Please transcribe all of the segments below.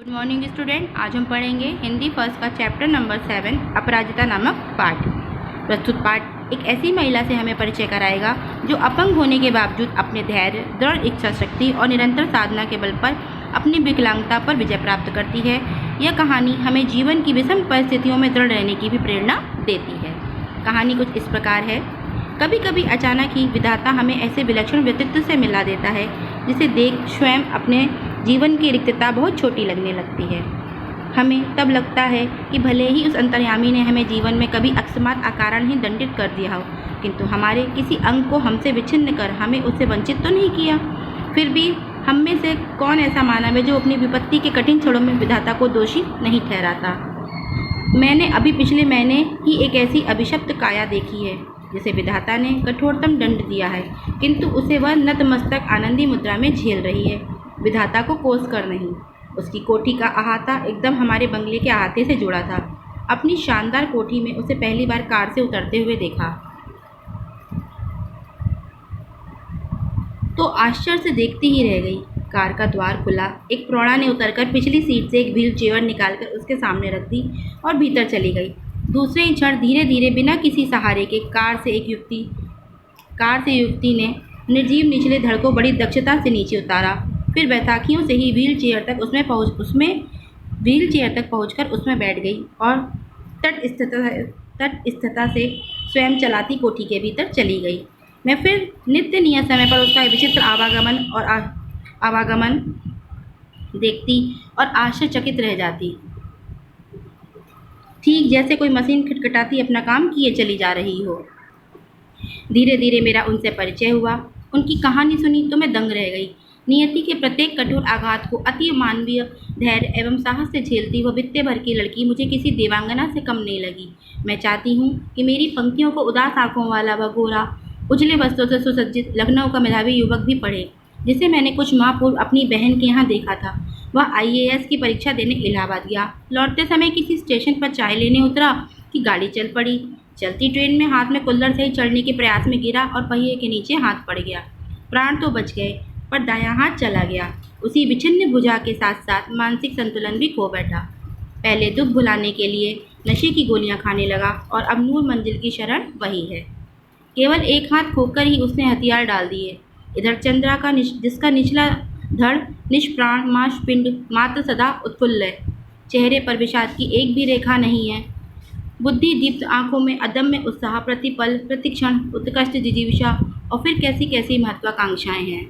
Good morning student. आज हम पढ़ेंगे हिंदी फर्स्ट का चैप्टर नंबर 7 अपराजिता नामक पाठ। प्रस्तुत पाठ एक ऐसी महिला से हमें परिचय कराएगा जो अपंग होने के बावजूद अपने धैर्य, दृढ़ इच्छा शक्ति और निरंतर साधना के बल पर अपनी विकलांगता पर विजय प्राप्त करती है। यह कहानी हमें जीवन की विषम परिस्थितियों में दृढ़ रहने की भी प्रेरणा देती है। कहानी कुछ इस प्रकार है। कभी कभी अचानक ही विधाता हमें ऐसे विलक्षण व्यक्तित्व से मिला देता है जिसे देख स्वयं अपने जीवन की रिक्तता बहुत छोटी लगने लगती है। हमें तब लगता है कि भले ही उस अंतर्यामी ने हमें जीवन में कभी अकस्मात अकारण ही दंडित कर दिया हो, किंतु हमारे किसी अंग को हमसे विच्छिन्न कर हमें उससे वंचित तो नहीं किया। फिर भी हम में से कौन ऐसा मानव है जो अपनी विपत्ति के कठिन क्षणों में विधाता को दोषी नहीं ठहराता। मैंने अभी पिछले महीने ही एक ऐसी अभिशप्त काया देखी है जिसे विधाता ने कठोरतम दंड दिया है, किंतु उसे वह नतमस्तक आनंदी मुद्रा में झेल रही है, विधाता को कोस कर नहीं। उसकी कोठी का अहाता एकदम हमारे बंगले के अहाते से जुड़ा था। अपनी शानदार कोठी में उसे पहली बार कार से उतरते हुए देखा तो आश्चर्य से देखती ही रह गई। कार का द्वार खुला, एक प्रौढ़ा ने उतरकर पिछली सीट से एक व्हील चेयर निकालकर उसके सामने रख दी और भीतर चली गई। दूसरे ही क्षण धीरे धीरे बिना किसी सहारे के कार से युवती ने निर्जीव निचले धड़ को बड़ी दक्षता से नीचे उतारा। फिर बैसाखियों से ही व्हील चेयर तक पहुंचकर उसमें बैठ गई और तटस्थता से स्वयं चलाती कोठी के भीतर चली गई। मैं फिर नित्य नियत समय पर उसका विचित्र आवागमन देखती और आश्चर्यचकित रह जाती, ठीक जैसे कोई मशीन खटखटाती अपना काम किए चली जा रही हो। धीरे धीरे मेरा उनसे परिचय हुआ। उनकी कहानी सुनी तो मैं दंग रह गई। नियति के प्रत्येक कठोर आघात को अति मानवीय धैर्य एवं साहस से झेलती वह वित्ते भर की लड़की मुझे किसी देवांगना से कम नहीं लगी। मैं चाहती हूँ कि मेरी पंक्तियों को उदास आंखों वाला वह गोरा, उजले वस्त्रों से सुसज्जित लखनऊ का मेधावी युवक भी पढ़े, जिसे मैंने कुछ माह पूर्व अपनी बहन के यहाँ देखा था। वह IAS की परीक्षा देने इलाहाबाद गया। लौटते समय किसी स्टेशन पर चाय लेने उतरा कि गाड़ी चल पड़ी। चलती ट्रेन में हाथ में कुल्हड़ से ही चढ़ने के प्रयास में गिरा और पहिए के नीचे हाथ पड़ गया। प्राण तो बच गए पर दायां हाथ चला गया। उसी विच्छिन्न भुजा के साथ साथ मानसिक संतुलन भी खो बैठा। पहले दुख भुलाने के लिए नशे की गोलियां खाने लगा और अब नूर मंजिल की शरण वही है। केवल एक हाथ खोकर ही उसने हथियार डाल दिए। इधर चंद्रा का जिसका निचला धड़ निष्प्राण मांसपिंड मात्र सदा उत्फुल्ल है, चेहरे पर विषाद की एक भी रेखा नहीं है। बुद्धि दीप्त आंखों में अदम्य उत्साह, प्रतिपल प्रतिक्षण उत्कृष्ट जिजीविषा और फिर कैसी कैसी महत्वाकांक्षाएं हैं।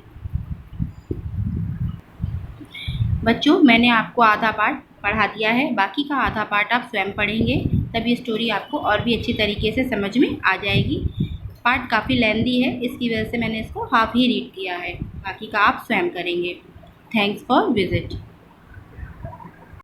बच्चों, मैंने आपको आधा पाठ पढ़ा दिया है, बाकी का आधा पाठ आप स्वयं पढ़ेंगे, तब ये स्टोरी आपको और भी अच्छी तरीके से समझ में आ जाएगी। पाठ काफ़ी लेंदी है, इसकी वजह से मैंने इसको हाफ ही रीड किया है, बाकी का आप स्वयं करेंगे। Thanks for visit.